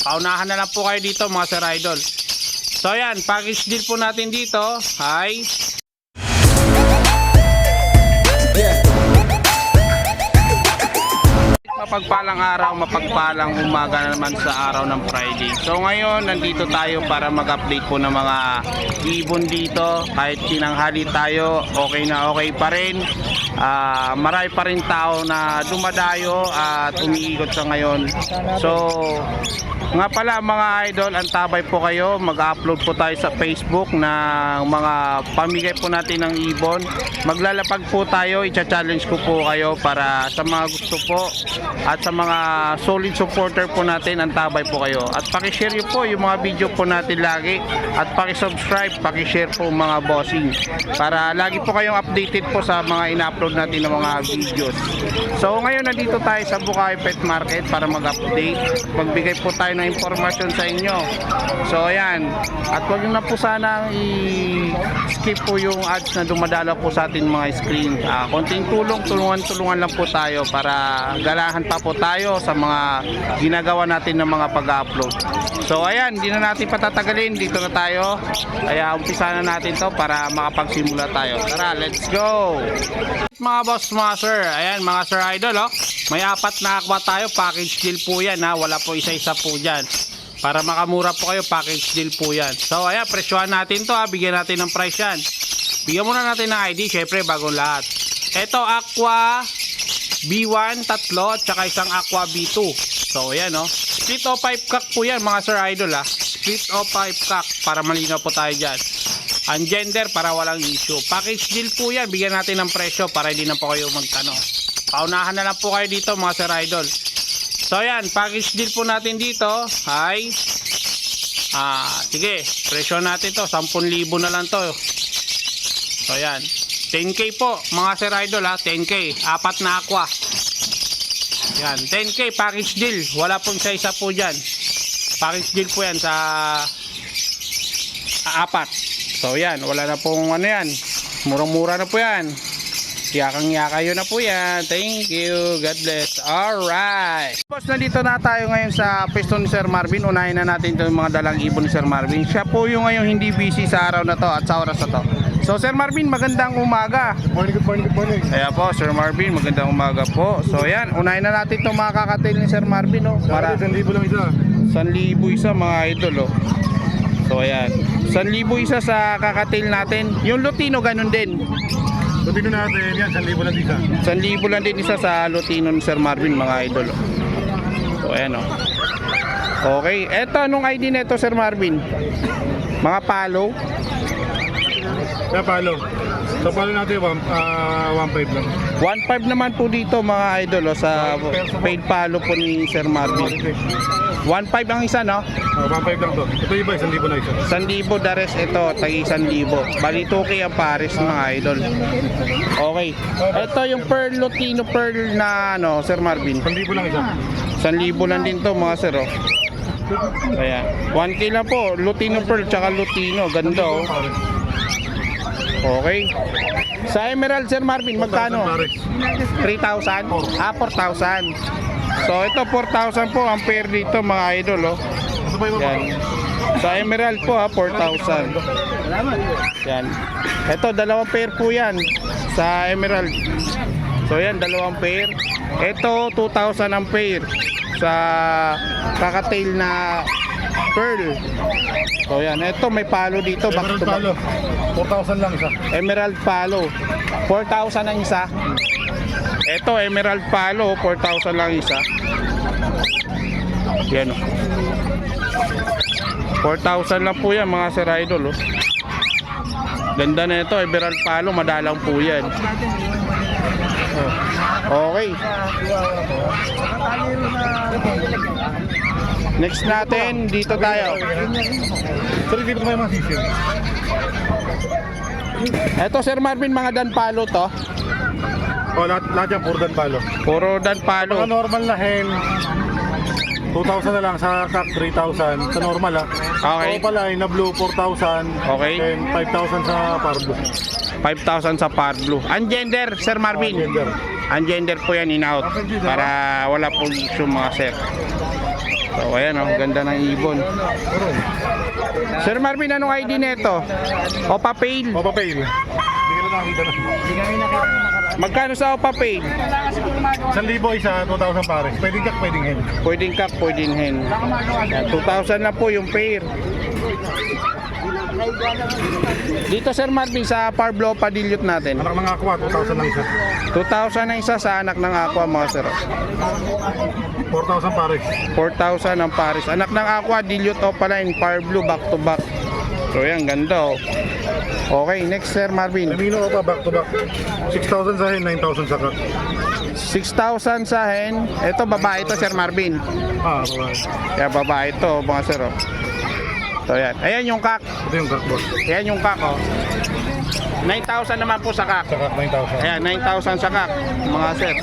Paunahan na lang po kayo dito mga Sir Idol. So ayan, package deal po natin dito ay mapagpalang araw, mapagpalang umaga naman sa araw ng Friday. So ngayon, nandito tayo para mag-update po ng mga ibon dito. Kahit tinanghali tayo, okay na okay pa rin. Marami pa rin tao na dumadayo at umiikot sa ngayon. So nga pala mga idol, antabay po kayo, mag-upload po tayo sa Facebook ng mga pamigay po natin ng ibon. Maglalapag po tayo, i-challenge ko po kayo para sa mga gusto po at sa mga solid supporter po natin, antabay po kayo. At pakishare nyo po yung mga video po natin lagi at pakisubscribe, pakishare po mga bossing para lagi po kayong updated po sa mga ina-upload natin ng mga videos. So ngayon nandito tayo sa Bukawi Pet Market para mag-update, magbigay po tayo ng informasyon sa inyo. So ayan, at huwag na po sanang i-skip po yung ads na dumadala po sa atin mga screen. Konting tulungan lang po tayo para galahan pa po tayo sa mga ginagawa natin ng mga pag-upload. So ayan, hindi na natin patatagalin, dito na tayo. Kaya umpisa na natin to para makapagsimula tayo. Tara, let's go! Mga boss, mga sir, ayan mga Sir Idol, may 4 na aqua tayo, package deal po yan ha, wala po isa-isa po dyan. Para makamura po kayo, package deal po yan. So ayan, presyohan natin to ha, bigyan natin ng price yan. Bigyan muna natin ng ID, syempre bagong lahat. Ito aqua B1, tatlo, at saka isang aqua B2. So ayan split o 5 cock po yan mga Sir Idol ha. Split o 5 cock para malinaw po tayo dyan. Ang gender para walang issue. Package deal po yan, bigyan natin ng presyo para hindi na po kayo magtanong. Paunahan na lang po kayo dito mga Sir Idol. So ayan, package deal po natin dito ay sige, presyo natin to 10,000 na lang to. So ayan, 10k po mga Sir Idol ha, 10k, 4 na aqua. Yan, 10k package deal, wala pong isa-isa po dyan. Package deal po yan sa 4. So yan, wala na pong ano yan, murang-mura na po yan. Yakang-yaka yun na po yan. Thank you, God bless. Alright boss, nandito na tayo ngayon sa pwesto ni Sir Marvin. Unahin na natin ito yung mga dalang ibon ni Sir Marvin. Siya po yung ngayon hindi busy sa araw na to at sa oras na to. So Sir Marvin, magandang umaga. Good morning. Kaya po Sir Marvin, magandang umaga po. So yan, unahin na natin itong mga kakatail ni Sir Marvin Para 1,000 lang isa. 1,000 isa mga idol So ayan, 1,000 isa sa kakatail natin. Yung Lutino ganun din. Lutino natin yan, 1,000 lang isa. 1,000 lang din isa sa Lutino ni Sir Marvin mga idol So ayan Okay, eto anong ID nito Sir Marvin? Mga palo? Kaya palo. So palo natin 1,500 lang. 1,500 naman po dito mga idol sa paid palo po ni Sir Marvin. 1,500 ang isa 1,500 lang to. Ito iba, 1,000 na isa. 1,000 the rest, ito tagi 1,000. Bali 2K ang pares mga idol. Okay. Ito yung Pearl Lutino Pearl na Sir Marvin. 1,000 lang isa. 1,000 lang din to mga sir Ayan. 1K lang po. Lutino Pearl tsaka Lutino. Ganda Okay. Sa Emerald Sir Marvin, magkano? 3,000? 4,000. So ito 4,000 po ang pair dito mga idol Yan. Sa Emerald po 4,000. Yan. Ito dalawang pair po yan sa Emerald. So yan, dalawang pair. Ito 2,000 ang pair sa kakatail na Pearl. So yan, ito may palo dito. Emerald palo. 4,000 lang isa. Emerald palo. 4,000 ang isa. Ito Emerald palo, 4,000 lang isa. Yan 4,000 lang po yan mga Sir Idol Ganda na ito, Emerald palo, madalang po yan. Okay. Next natin, dito tayo. Sorry, dito may mga sisyo. Ito Sir Marvin, mga dan palo to. Lahat yan, puro dan palo. Puro dan palo. Mga normal na hen, 2,000 na lang, sa cock 3,000 sa normal Okay. O pala na blue 4,000. Okay. And 5,000 sa parblue. 5,000 sa par blue. Ang gender Sir Marvin? Gender. Ang gender po yan in-out para wala pong issue mga sir. So ayan oh, ganda ng ibon. Sir Marvin, anong ID nito? Opa Pale. Opa Pale. Hindi ka lang nakita na. Magkano sa Opa Pale? 1,000 isa, 2,000 pares. Pwedeng kak, pwedeng hen. Pwedeng kak, pwedeng hen. Yan, 2,000 na po yung pair. Dito Sir Marvin sa Parblo Padilute natin. Anak ng aqua, 2,000 lang isa. 2,000 na isa sa anak ng aqua mga sir. 4,000 pares. 4,000 ang pares. Anak ng aqua, dilute opaline, Parblo back to back. So yan, ganda oh. Okay, next Sir Marvin. Lamino pa, back to back. 6,000 sa hen, 9,000 sa kak. 6,000 sa hen. Ito babae to Sir Marvin. Babae. Kaya babae to mga sir oh. So yan. Ayan yung kak. Ito yung kak, boss. Ayan yung kak oh. 9,000 naman po sa kak. Sa kak, 9,000. Ayan, 9,000 sa kak mga sir.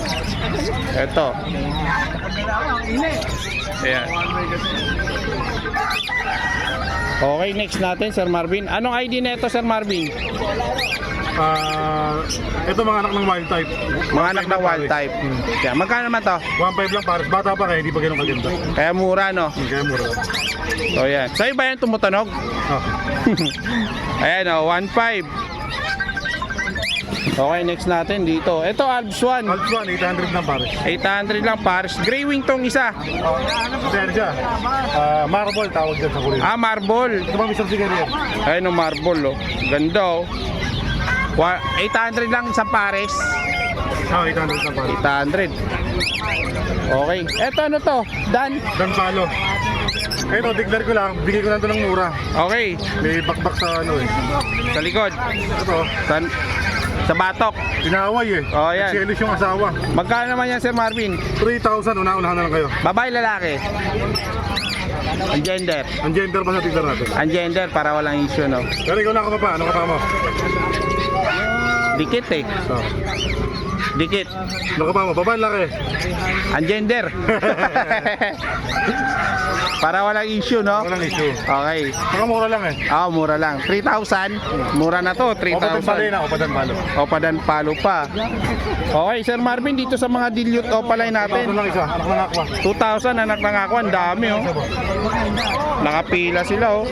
Ito. Ayan. Okay, next natin Sir Marvin. Anong ID na ito Sir Marvin? Ito mga anak ng wild type. Mga anak na wild type. Yan, magkano naman to? 1,500 lang pares. Bata pa kaya, hindi pa ganun kaganda. Kaya mura no? Kaya mura. So yan. Sa'yo ba yan tumutunog? Ayan o, 1,500. Okay, next natin dito. Ito, Alps 1. Alps 1, 800 lang pares. 800 lang pares. Gray wing tong isa. Kaya siya. Marble tawag dyan sa Korea. Ah, marble. Ito ba Mr. Sigarier? Ayun o, marble oh. Ganda oh. 800 lang isang pares. 800 lang pares. 800. Okay. Ito ano to? Dan? Dan palo. Ito, declare ko lang. Bigay ko lang ito ng mura. Okay. May bakbak sa ano eh. Sa likod. Ito, Sa batok. tinaway eh. Oh, yan. Nagselos yung asawa. Magkano naman yan Sir Marvin? 3,000, una-unahan na lang kayo. Babae, lalaki? Ang gender. Ang gender pa sa tignan natin. Ang gender para walang issue no. Pero ikaw na ka pa, ano ka pa mo? Dikit eh. So, Dikit. ano ka pa mo? Babae, laki. Ang gender. Para walang issue no. Walang issue. Okay. Nakamura lang eh. Ah, mura lang. 3,000. Mura na to, Opadan palo 3,000. na, opadan palo. Opadan palo pa. Okay, Sir Marvin, dito sa mga dilute opaline 2,000 natin. lang isa, anak ng aqua. 2,000 anak ng ako, ang dami oh. Nakapila sila oh.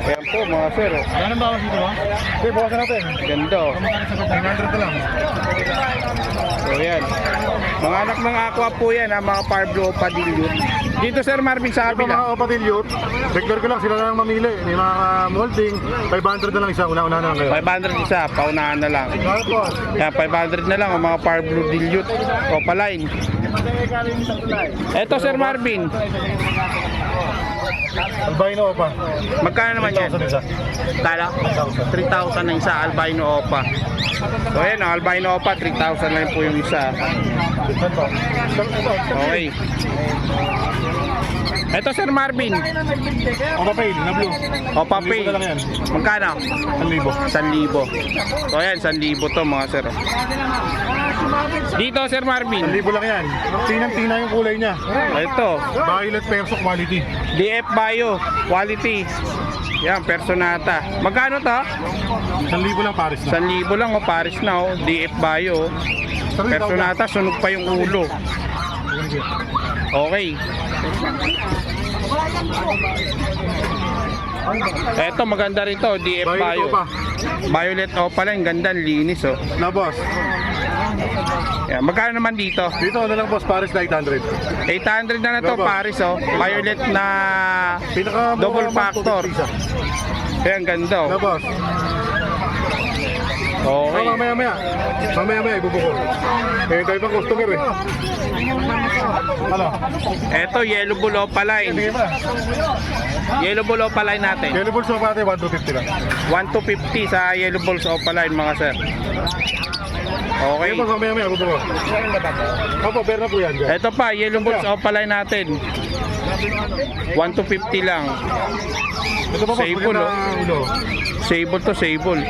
Ayan po mga sir oh. Ganun ba ako dito ba? Okay, bukasan natin. Ganda oh. 900 na lang. So yan. Mga anak ng aqua po yan ha, mga Parblo Padilute. Dito Sir Marvin sa Ito mga kabila. opadilyot, declare ko lang, sila na lang mamili. May mga molding, 500 na lang isa, una-unahan na lang kayo. 500 isa, paunahan na lang. Ano po? Yan, 500 na lang ang mga Parblo Dilute opaline. Eto Sir Marvin, Albino pa. magkano naman yan? 1,000 isa. Kala? 3,000 na isa, albino opa. So ayan, ang albino opa, 3,000 lang po yung isa. Okay. Ito Sir Marvin, Opa Pale, na blue. opa 1,000 pay. na lang yan. Magkano? 1,000. 1,000. So ayan, 1,000 to mga sir. Dito Sir Marvin, 1,000 lang yan. Tinang-tina yung kulay niya. ito, Violet perso quality. DF Bio, quality. Yan, Personata. Magkano to? 1,000 lang pares na. 1,000 lang o Paris na o. DF Bio. Personata, sunog pa yung ulo. Okay. Eto maganda rin to, DF Violet Bio. Opa. Violet Opa lang, ganda, linis oh. Na boss. Yan, magkano naman dito? Dito ano lang boss, pares na 800. 800 na to, Paris oh. Violet na Pinaka double factor. Ayan, ganda Na oh. boss. Okay. Mamaya ibubuko. Eh, tayo pang customer eh. Ano? Eto, yellow bull opaline. Sige ba? Yellow bull opaline natin. Yellow balls mo pati, 1,250 lang. 1,250 sa yellow balls opaline mga sir. Okay. Sige boss, mamaya ibubuko. Opo, bear na po yan dyan. Ito pa, yellow balls opaline natin. 1,250 lang. Ito pa boss, Sable, magandang ulo. Sable to sable.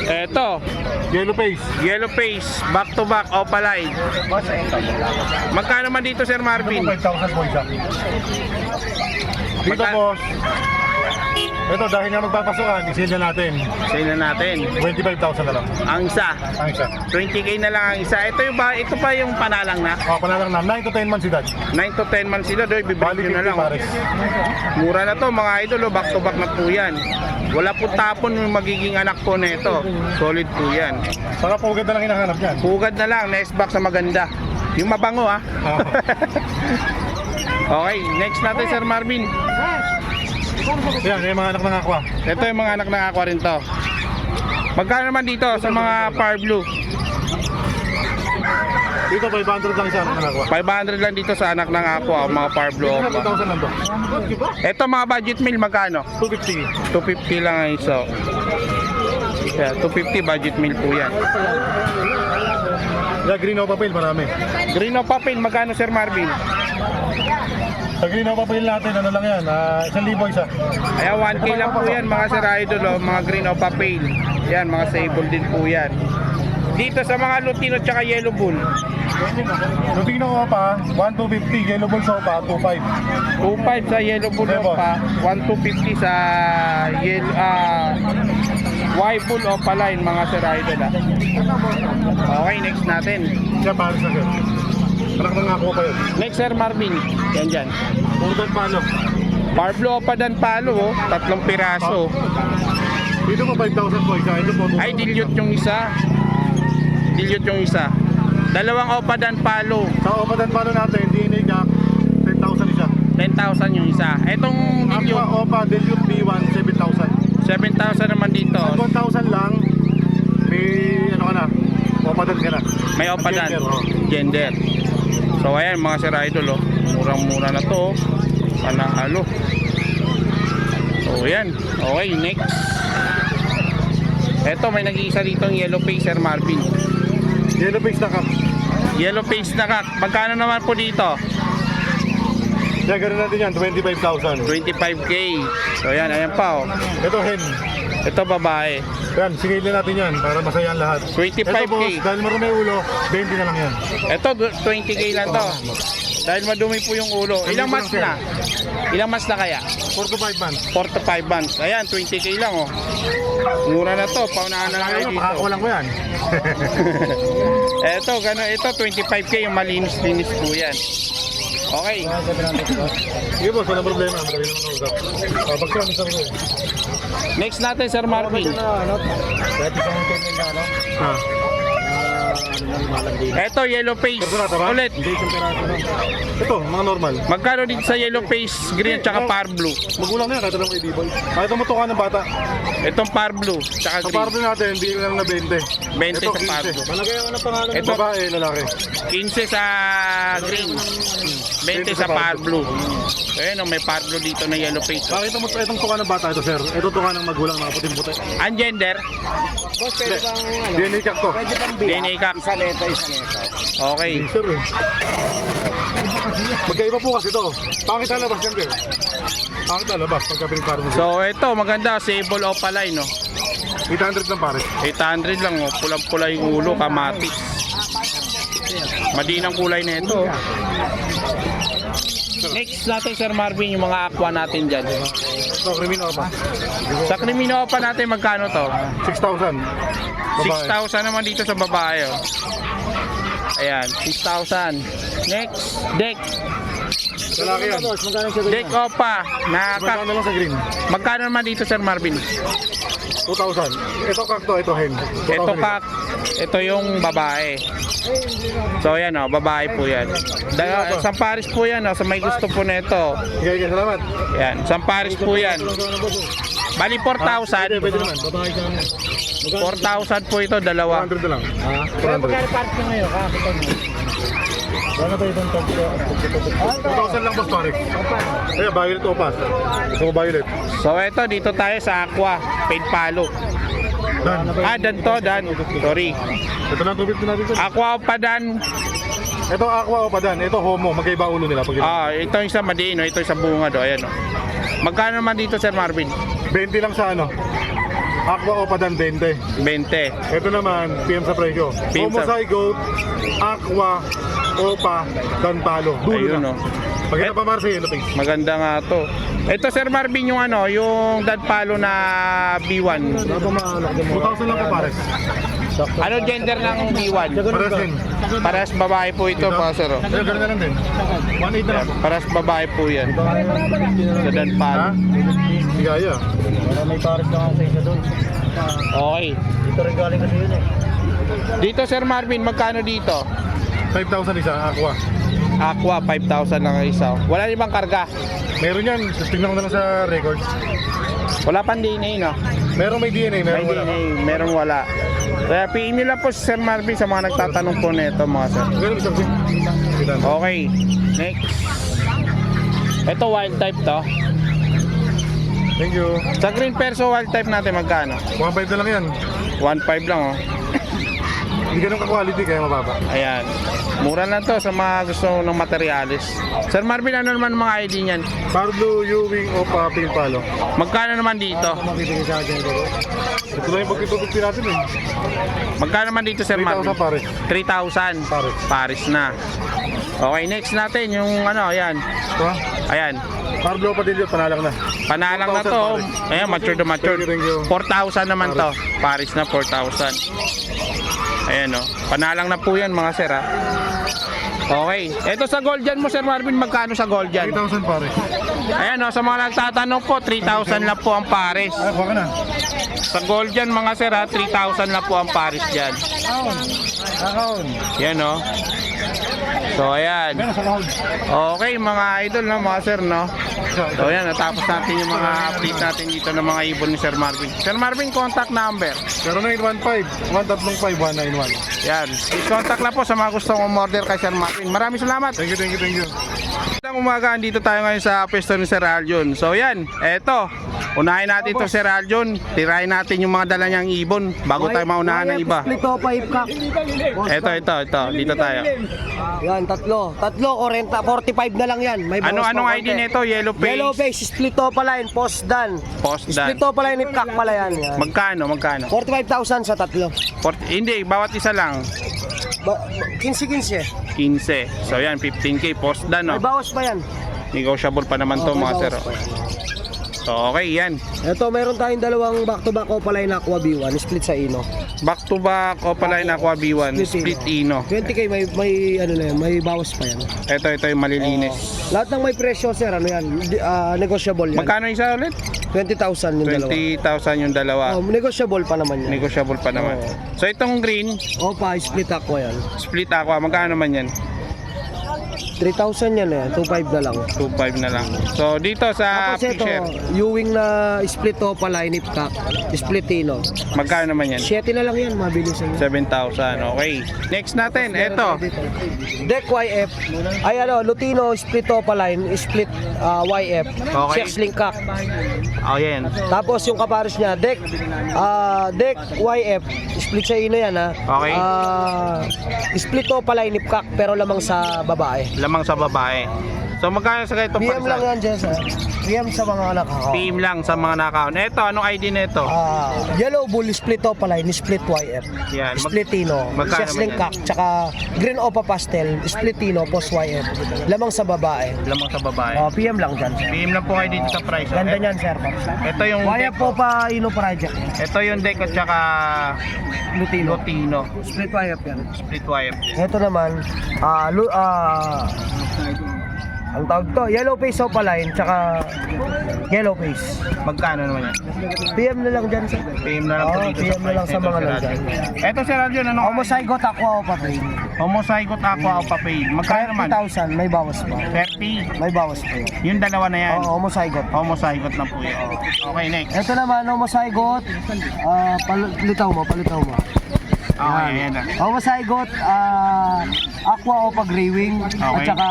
Eto, Yellow face. yellow face, back to back opaline. Magkano man dito Sir Marvin? 5,000 po isa. Dito Magka- boss, Ito, dahil nga magpapasukan, i-sale na natin. Sale na natin. 25,000 na lang. Ang isa, Ang isa. 20k na lang ang isa. Ito pa yung panalang na. Panalang na, 9 to 10 months edad. 9 to 10 months sila, doy, bibigyan Bali nyo na 50 lang. pares. Mura na to mga idol, back to back na po yan. Wala po tapon yung magiging anak po na ito. Solid po yan. Saka pugad na lang hinahanap yan. Pugad na lang, next box na maganda. Yung mabango ha. Okay, next natin Sir Marvin. Yan, yung mga anak ng aqua. Ito yung mga anak ng aqua rin to. Magkano naman dito sa mga Par Blue? Dito 500 lang isa anak ng aqua. 500 lang dito sa anak ng aqua, mga Par Blue. 2,000 lang to. Ito mga budget meal, magkano? 250. 250 lang ang iso. Yeah, 250 budget meal po yan. Yeah, green o papel, marami. Green o papel, magkano Sir Marvin? Sa green o papel natin, ano lang yan, 1,000 isa. Ayan, 1K lang po yan mga Sir Idol, oh, mga green o papel. Yan, mga sable din po yan. Dito sa mga Lutino at Yellow Bull, Lutino Opa, 1,250. Yellow Bull Sopa, 2,500. 2.5 sa Yellow Bull pa, 1,250 sa Y Bull o Paline mga Sir Idol. Okay, next natin. Siya, pares na siya. Anak ng aqua pa yun. Next Sir Marvin, yan dyan. Purdan palo. Parblo o Padan Palo, oh, 3 piraso. Dito po 5,000 po isa. Ito po 2,000. Ay, dilute yung isa. Dilute yung isa. Dalawang Opadan Palo, Sa Opa dan palo natin, DNA ka, 10,000 isa. 10,000 yung isa. Etong Aqua dilute, Opa, Dilute B1, 7,000. 7,000 naman dito. 1,000 lang, may ano ka na, Opa dan ka na. May Opadan. Gender, oh. Gender. So ayan mga Sir Idol, oh. Murang-mura na to. Oh. Panalo. So ayan. Okay, next. Eto, may nag-iisa dito ang yellow face Sir Marvin. Yellow face na ka. Yellow face na kak. Magkano naman po dito? Kaya ganoon natin yan, 25,000. 25k. So ayan, ayan pa oh. Ito hen. Ito babae. Yan, singilin natin yan para masaya ang lahat. 25K. Ito boss, dahil marumi ulo, 20 na lang yan. Ito 20k lang to. Dahil madumi po yung ulo. Ilang months na? Ilang months na kaya? 4 to 5 months. 4 to 5 months. Ayan, 20k lang oh. Mura na to. Paunahan na lang kayo dito. Makakawalan ko yan. Ito, gano, ito 25k yung malinis-linis po yan. Okay. Sige boss, walang problema. Madali naman kausap. Pagkakas sa ko. Next natin Sir Marvin. Ha. Ito yellow face. Ulit. Ito, mga normal. Magkano dito sa yellow face, green at saka par blue? Magulang na yan, kahit alam ko i-deboy. Kahit tumutukan ng bata. Itong par blue tsaka Sa green. pardo natin, hindi lang na 20. 20 Ito, sa par 15. blue. Malagay ang anong pangalan Ito. babae, lalaki. 15 sa green. 20 sa par blue. So ayan, oh, may par blue dito na yellow face. Bakit itong tuka ng bata ito, sir? Ito tuka ng magulang, mga puting-puti. Ang gender, DNA kak to. DNA kak. Isa neto, isa neto. Okay. Sir, eh. Magkaiba po kasi ito. Pangit alabas yan, sir. Pangit alabas pagka pinagparo mo. So ito, maganda, sable opaline, no? 800 lang pare. 800 lang, oh. Pulang-pula yung ulo, kamatis. Madinang kulay na ito. oh. Next natin Sir Marvin, yung mga aqua natin dyan. Ito, krimino pa. Sa Crimino pa natin, magkano to? 6,000. Babae. 6,000 naman dito sa babae. Oh. Ayan, 6,000. Next, deck. Lalaki yan. Deck opa. Magkano lang sa green? Magkano naman dito Sir Marvin? 2,000. Ito kakto, ito hen. 2,000 Ito isa. kak, ito yung babae. So yan oh, babae po yan. Samparis po yan oh, sa may gusto po nito. Okay, salamat. Yan, Samparis po yan. Bali 4,000. Pwede naman. Babae ka naman. 4,000 po ito, dalawa. 400 na lang. 400. Park nyo ngayon, kakita nyo. Ano ba itong tag? 2,000 lang boss pare. Kaya violet o pas. Gusto mo violet? So ito, dito tayo sa Aqua, paid palo. Dan. Dan to, Dan. Sorry. Ito lang 250 natin. Aqua pa Dan. Ito aqua o padan. Ito homo. Magkaiba ulo nila. Pag Ito yung sa Madino, ito yung sa bunga do. Ayan oh. Magkano naman dito Sir Marvin? 20 lang sa ano. Aqua o padan 20. 20. Ito naman, PM sa presyo. PM sa- Homo zygote, aqua, Opa, Dan Palo. Dulo Ayun, na. oh. Pag ito pa Marcy, yellow face. Maganda nga to. Ito Sir Marvin yung ano, yung dad palo na B1. 2,000 lang po pares. Ano gender ng B1? Pares din. Parehas babae po ito po sir. Oh. Ganun na lang din. 1.8 na lang po. Parehas babae po yan. Sa dad Ha? palo. Sigaya. May pares lang ako sa isa doon. Okay. Dito rin galing kasi yun eh. Dito Sir Marvin, magkano dito? 5,000 isa, aqua. Aqua, 5,000 lang ang isa. Wala ibang karga. Meron yan. Tignan ko na lang sa records. Wala pang DNA, no? Meron may DNA, May meron wala. DNA, meron wala. Kaya piin nyo lang po si Sir Marvin sa mga nagtatanong po nito mga sir. Ganun isang din. Okay, next. Ito wild type to. Thank you. Sa green perso wild type natin magkano? 1.5 na lang yan. 1.5 lang oh. Hindi ganun ka-quality kaya mababa. Ayan. Mura lang to sa mga gusto ng materialis. Sir Marvin, ano naman mga ID niyan? Pardo, Ewing, Opa, Pink Palo. Magkano naman dito? Mabibigay sa akin dito. Ito lang yung pagkipagpipin natin eh. Magkano naman dito Sir 3,000 Marvin? pares. 3,000. Pares. Paris na. Okay, next natin yung ano, ayan. Ito ha? Ayan. Pardo pa din yun, panalang na. Panalang na to. Ayan, mature na mature. Thank you. 4,000 naman to. Paris na 4,000. Ayan o. Panalang na po yan mga sir ha. Okay. Ito sa gold dyan mo Sir Marvin, magkano sa gold dyan? 3,000 pares. Ayan o, sa mga nagtatanong po, 3,000 lang po ang Paris. Ay, kuha ka na. Sa gold dyan mga sir ha, 3,000 lang po ang Paris dyan. Akaon. Yan o. So ayan. Meron sa kahon. Okay mga idol no, mga sir no. So ayan, natapos natin yung mga update natin dito ng mga ibon ni Sir Marvin. Sir Marvin, contact number. 0915-135-191. Yan. I-contact lang po sa mga gustong umorder kay Sir Marvin. Maraming salamat. Thank you, thank you, thank you. Magandang umaga, dito tayo ngayon sa pwesto ni Sir Aljon. So yan, eto. Unahin natin to Sir Aljon. Tirahin natin yung mga dala niyang ibon bago tayo maunahan ng iba. Split to 5 cup. Ito. Dito tayo. Yan, tatlo. 40, 45 na lang yan. May bawas Anong pa ID konti. nito? Yellow face? Yellow face, split to pala yun, post dan. Post dan. Split to pala yun, ipkak pala yan. Magkano? 45,000 sa tatlo. Hindi, bawat isa lang. 15-15. 15. So yan, 15k post dan no. May bawas pa yan. Negotiable pa naman to May mga sir. bawas pa yan. So okay, yan. Ito, meron tayong dalawang back-to-back Opaline Aqua B1, split sa Ino. Back to back Opaline Aqua B1, split Ino. 20k, may ano na yan, may bawas pa yan. Ito yung malilinis. Lahat ng may presyo, sir, ano yan, negotiable yan. Magkano isa ulit? 20,000 yung dalawa. 20,000 yung dalawa. Negotiable pa naman yan. Negotiable pa naman. Oo. So itong green, Opa, split Aqua yan. split Aqua, magkano naman yan? 3,000 yan eh, 2,500 na lang. 2.5 na lang. So dito sa Tapos ito, Fisher, Ewing na split Opaline, ipkak, split Ino. magkano naman yan? 7 na lang yan, mabilis yan. 7,000. Okay. Next natin, ito. Deck YF. Ay ano, Lutino split Opaline, split YF. Okay. Sex link cock. Oh, yan. Tapos yung kapares niya, Deck YF, split sa ino yan ha. Okay. Split Opaline, ipkak, pero lamang sa babae. Lamang sa babae. So magkano sa ganito PM lang pa? yan dyan sa PM sa mga anak ko. PM lang sa mga nakaon. Ito, anong ID nito? Yellow Bull, split Opaline, split YF. Yan. Split Tino, magkano Sex naman link yan? cock, tsaka Green Opa Pastel, split Tino, post YF. Lamang sa babae. Lamang sa babae. PM lang dyan. PM lang po kayo dito sa price. Ganda niyan, sir. Ito yung YF po pa Ino Project. Ito yung deck at saka Lutino. Lutino. Split YF yan. Split wire. Ito naman, ang tawag to, yellow face Opaline, tsaka yellow face. Magkano naman yan? PM na lang dyan, sir. PM na lang po dito PM na lang sa mga Sir nandyan. Aljon. Ito Sir Aljon, anong Homozygote Aqua Opa Brain. Homozygote Aqua o Papel. Magkano naman? 30,000, may bawas pa. 30. May bawas pa. Yung dalawa na yan. Oo, homozygote. Homozygote na po yan. Okay, next. Ito naman, homozygote. Palitaw mo. Okay, yan na. Homozygote, Aqua Opa Greywing. At Okay. saka,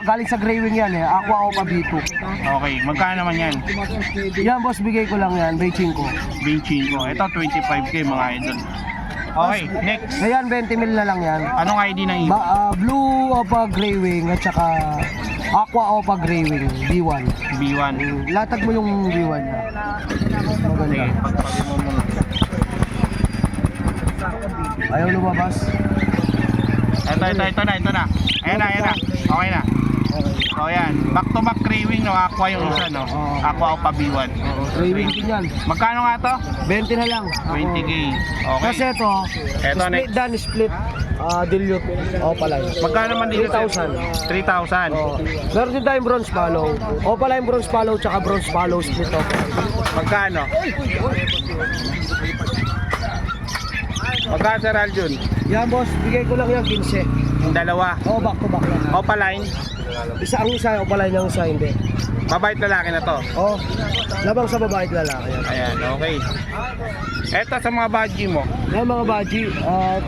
galing sa Greywing yan eh, Aqua Opa B2. Okay, magkano naman yan? Yan boss, bigay ko lang yan, Beijing ko. Beijing ko. Ito 25k mga idol. Okay, next. Ngayon, 20 mil na lang yan. Anong ID ng iba? Blue Opa Greywing at saka Aqua Opa Greywing, B1. B1. Latag mo yung B1 niya. Sige, Maganda. pagpapin mo muna. Ayaw lumabas. Ito na. Ayan na. Okay na. So yan, back to back craving no, aqua yung isa no. Aqua o pabiwan. Craving din yan. Magkano nga to? 20 na lang. 20k. Okay. Kasi ito, Eto, split next. dan, split dilute Opaline. Magkano naman dito? 3,000. 3,000. Oh. Meron din tayong bronze follow. Opaline bronze follow tsaka bronze follow split off. Magkano? Magkano Sir Aljun? Yan boss, bigay ko lang yan 15. Yung dalawa. Oh, back to back lang. Opaline. Isa ang isa, Opaline ang isa, hindi. Mabait lalaki na to. Oh, labang sa babae at lalaki yan. Ayan, okay. Eto sa mga budgie mo. Yan mga baji,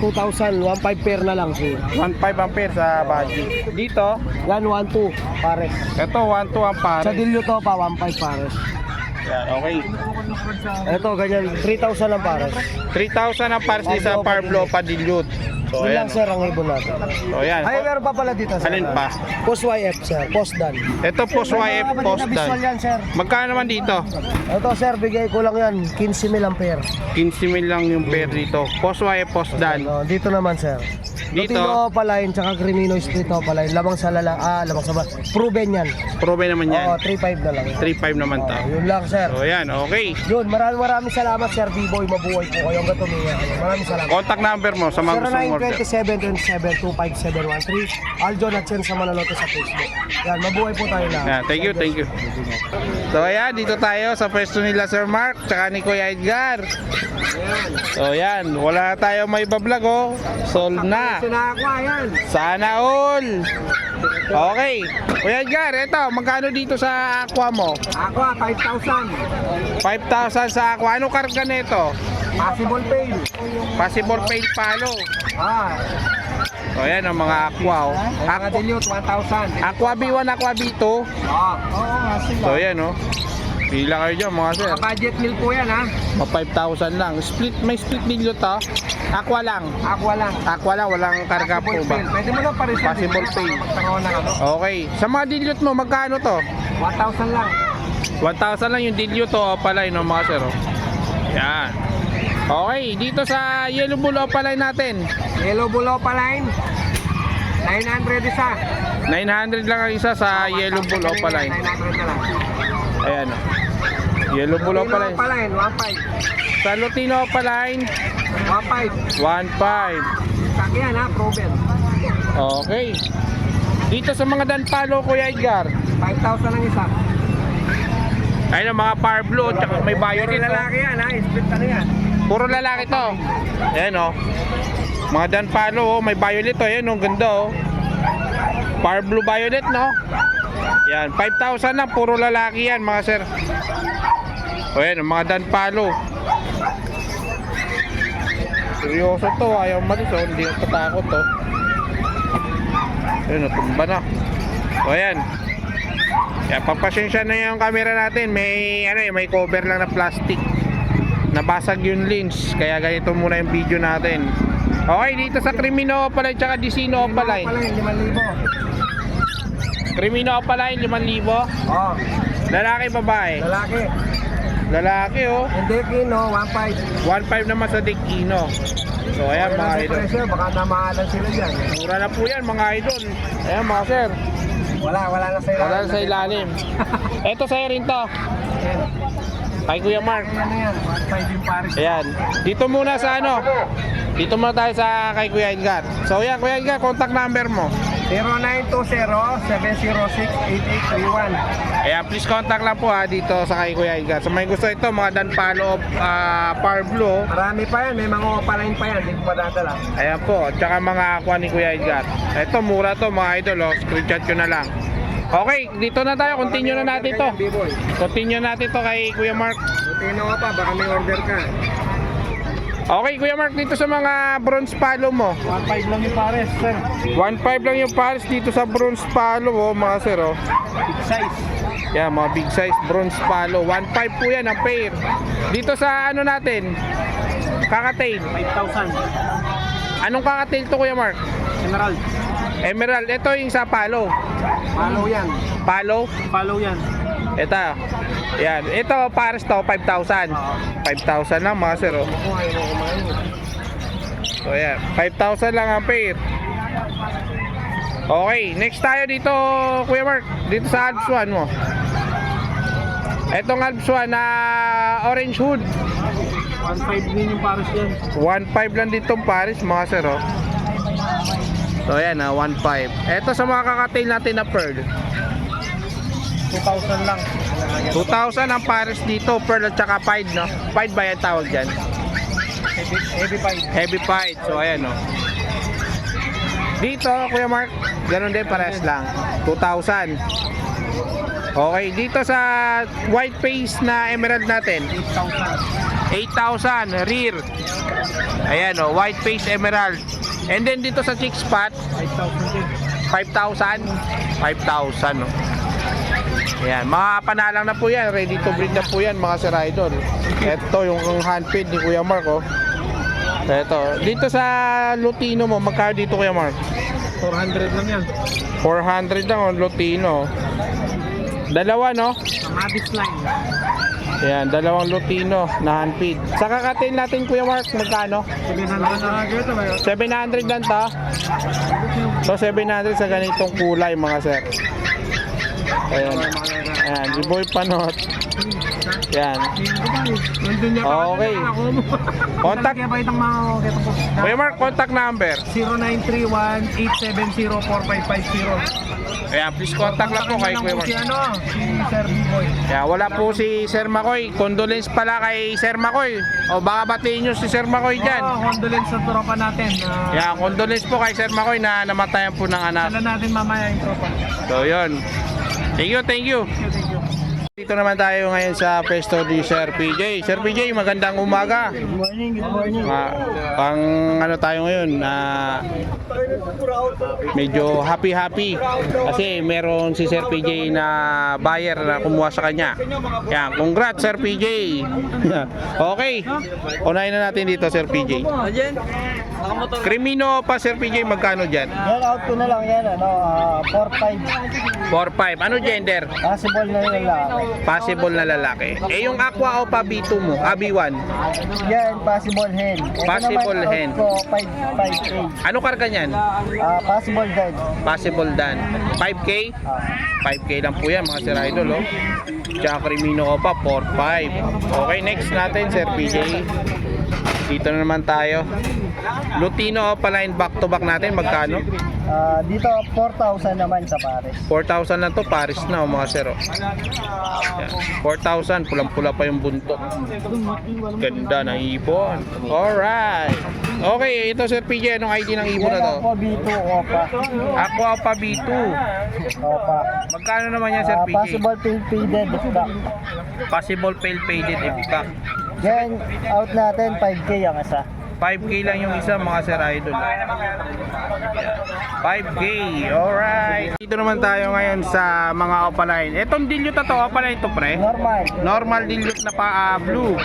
2,000, 1,500 pair na lang. 1.5 ampere sa budgie. Dito, Yan, 1,200 pares. ito 1.2 ang pare. Sa dilute to pa, 1,500 pares. Yan, okay. Ito, ganyan, 3,000 ang pares. 3,000 ang pares din sa Parblo pa dilute. So Yun ayan. lang sir ang ibon natin. So ayan. Ay, meron pa pala dito sir. Alin pa? Post YF sir, post dan. Ito po YF post Visual dan. yan sir. Magkano naman dito? Ito sir, bigay ko lang yan, 15,000 ang pair. 15,000 lang yung pair dito. Post YF post dan. Dito naman sir. Dito? Lutino Opaline, tsaka Crimino Split Opaline. Labang sa proven yan. Probe naman Oo, yan. 3,500 na lang. 3.5 naman to. Yun lang sir. So ayan, okay. Yun, maraming salamat sir B-Boy, mabuhay po kayo hanggang tuminga. Maraming salamat. Contact number mo sa mga gusto mong order. 0927-27-25713 Aljon at Chen sa Manalote sa Facebook. Yan, mabuhay po tayo na. Yeah, thank you. So ayan, dito tayo sa pwesto nila Sir Mark tsaka ni Kuya Edgar. So ayan, wala na tayo may bablog oh. Sold na. Sinakwa yan. Sana all. Okay. Kuya Edgar, eto, magkano dito sa aqua mo? Aqua, 5,000. 5,000 sa aqua. Anong karga nito? Possible pay. Possible paid palo. So ayan ang mga aqua oh. Mga dilute, 1,000. Aqua B1, Aqua B2. Oo, nga sila. So ayan oh. Pila kayo dyan mga sir. Budget meal po yan ha. 5,000 lang. May split video to. Aqua lang. Aqua lang. Aqua lang, walang karga po ba? Pwede mo lang pa-reserve. Possible pay. Magkaroon ng ano. Okay. Sa mga dilute mo, magkano to? 1,000 lang. 1,000 lang yung dilute to pala no mga sir. Oh. Yan. Okay, dito sa Yellow Bull Opaline natin. Yellow Bull Opaline. 900 isa. 900 lang ang isa sa Yellow Bull Opaline. 900 na lang. Ayan. Oh. Yellow Bull Opaline. Opaline, 1,500. Sa Lutino Opaline, 1,500. 1.5. Sakyan ha, proven. Okay. Dito sa mga danpalo, Kuya Edgar. 5,000 ang isa. Ayun ang mga Parblo, tsaka may bayo Puro rito. lalaki yan ha, split ano yan. Puro lalaki to. Ayan oh. Mga danpalo oh, may violet oh. Ayan oh, ganda oh. Parblo violet no. Yan, 5,000 lang, puro lalaki yan mga sir. O yan, mga danpalo. Seryoso to, ayaw malis oh, hindi ako tatakot to. Ayun, natumba na. O yan. Yan, pagpasensya na yung camera natin, may may cover lang na plastic. Nabasag yung lens, kaya ganito muna yung video natin. Okay, dito sa Crimino Opaline tsaka Dicino Opaline. 5,000. Crimino Opaline 5,000. Oh, Lalaki, babae. lalaki. Lalaki oh. Hindi kino, 1,500. 1.5 naman sa Dicino. So ayan mga idol. Presyo, baka namahalan sila dyan. Mura na po yan mga idol. Ayan mga sir. Wala na sa ilalim. Wala na sa ilalim. Eto sa'yo rin to. Ayan. Kay Kuya Mark. Ano yan, 1,500 yung pares. Ayan. Dito muna sa ano. Dito muna tayo sa kay Kuya Edgar. So ayan Kuya Edgar, contact number mo. 0920-706-8831. Ayan, please contact lang po ha dito sa kay Kuya Edgar. So may gusto ito, mga danpalo Parblo. Marami pa yan, may mga opaline pa yan, hindi ko pa dadala. Ayan po, tsaka mga aqua ni Kuya Edgar. Ito, mura to mga idol, oh. Screenshot ko na lang. Okay, dito na tayo, continue na natin to. B-boy. Continue natin to kay Kuya Mark. Lutino ka pa, baka may order ka. Okay, Kuya Mark, dito sa mga bronze palo mo. 1,500 lang yung pares, sir. 1.5 lang yung pares dito sa bronze palo, oh, mga sir, oh. Big size. Yan, mga big size bronze palo. 1.5 po yan ang pair. Dito sa ano natin, kakatail. 5,000. Anong kakatail to, Kuya Mark? Emerald. Emerald, ito yung sa palo. Follow yan. Palo? Follow yan. Ito. Yan. Ito, pares to, 5,000. 5,000 lang mga sir. Oh. Kung ayaw mo kumain. So, yan. 5,000 lang ang pair. Okay, next tayo dito, Kuya Mark. Dito sa Alps 1 mo. Etong Alps 1 na orange hood. 1.5 din yung pares yan. 1.5 lang dito Paris, mga sir, oh. So ayan, 1.5. Ito sa mga kakatail natin na pearl. 2,000 lang. 2,000 ang Paris dito, pearl at saka pied, no? Pied ba yan tawag dyan? Heavy 5. Heavy pied. So ayan, no. Dito, Kuya Mark, ganun din, parehas lang. 2,000. Okay, dito sa white face na emerald natin, 8,000 rear. Ayan, oh, white face emerald. And then dito sa chick spot, 5,000. 5,000, no. Ayan, mga panalang na po yan, ready to breed na po yan, mga sir idol. Ito yung handfeed ni Kuya Mark, oh. Ito, dito sa Lutino mo, magkano dito, Kuya Mark? 400 lang yan. 400 lang ang Lutino. Dalawa, no? Abyss line. Ayan, dalawang Lutino na handfeed. Sa kakatail natin, Kuya Mark, magkano? 700 lang to. So 700 sa ganitong kulay, mga sir. Ayan. Ayan, si Boy Panot. Ayan. Okay. Contact. Kuya Mark, contact number. 0931-870-4550. Ayan, please contact lang po kay Kuya Mark. Si Sir B-Boy. Kaya wala po si Sir Makoy. Condolence pala kay Sir Makoy. O baka batiin nyo si Sir Makoy dyan. Condolence sa tropa natin. Kaya condolence po kay Sir Makoy na namatayan po ng anak. Sala natin mamaya yung tropa. So yun. Thank you, thank you. Dito naman tayo ngayon sa pwesto ni Sir PJ. Sir PJ, magandang umaga. Good morning, good morning. Pang ano tayo ngayon, medyo happy kasi meron si Sir PJ na buyer na kumuha sa kanya. Yan, congrats Sir PJ. Okay, unahin na natin dito Sir PJ. Crimino pa Sir PJ, magkano dyan? Yan out ko na lang yan, 4-5. 4-5, ano gender? Possible na yun lang. Possible na lalaki. Eh yung Aqua o pa B2 mo? B1? Yan, possible hen. Ito Possible naman, hen. out ko 5-8. Ano karga niyan? Possible hen. Possible dan. 5K? 5K lang po yan mga Sir Idol, oh. Tsaka Crimino ko pa, 4-5. Okay, next natin Sir PJ. Dito na naman tayo. Lutino Opaline back to back natin, magkano? Dito 4,000 naman sa pares. 4,000 na to, Paris na, oh, mga sir, oh. Yan. 4,000, pulang-pula pa yung buntot. Ganda ng ibon. Alright. Okay, ito Sir PJ, anong ID ng ibon na to? Aqua B2 Opa. Aqua pa B2. Opa. Magkano naman yan Sir PJ? Possible faded stock. Possible pale faded impact. Yan, out natin 5K ang isa. 5K lang yung isa mga Sir Idol. 5K, alright. Dito naman tayo ngayon sa mga Opaline. Etong dilute na to, Opaline to pre? Normal. Normal dilute na pa blue.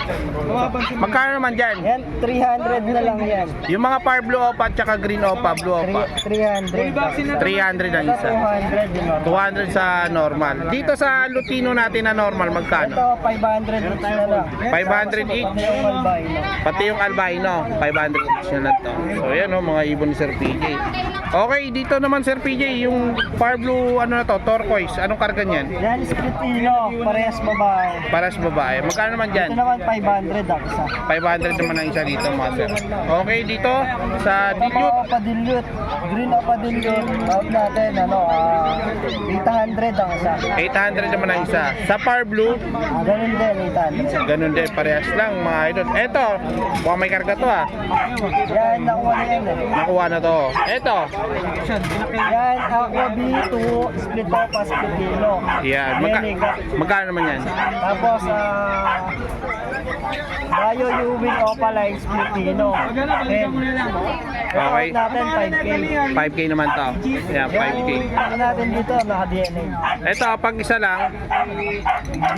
Magkano naman dyan? Yan, 300 na lang yan. Yung mga par blue Opa at saka green Opa, blue Opa. 300. 300 ang isa. 200 yung normal. 200 sa normal. Dito sa Lutino natin na normal, magkano? Ito, 500 each na lang. 500 each. Pati yung albino. Pati yung albino, 500 each na lang to. So yan, oh, mga ibon ni Sir PJ. Okay, dito naman Sir PJ, yung far blue ano na to, turquoise. Anong karga niyan? Yan, Splitino, parehas babae. Para sa babae. Magkano naman Ito dyan? naman 500 ang isa. 500 naman ang isa dito mga sir. Okay, dito sa Ito dilute, mga opa-dilute. Green opa-dilute. Out natin, 800 ang isa. 800 naman ang isa. Sa far blue, Ganun din, 800. ganun din, parehas lang mga idol. Eto, mukhang may karga to ah. Yan, nakuha na yan eh. Nakuha na to. Eto, Yan, Aqua B2, split opa, split yellow. yan. Meliga. Magkano naman yan? Tapos, Bayo Ewing Opaline Splitino. Okay. Out natin 5K. 5K naman to. Yan, 5K. Ano natin dito, naka-DNA. Eto, pag isa lang, Hindi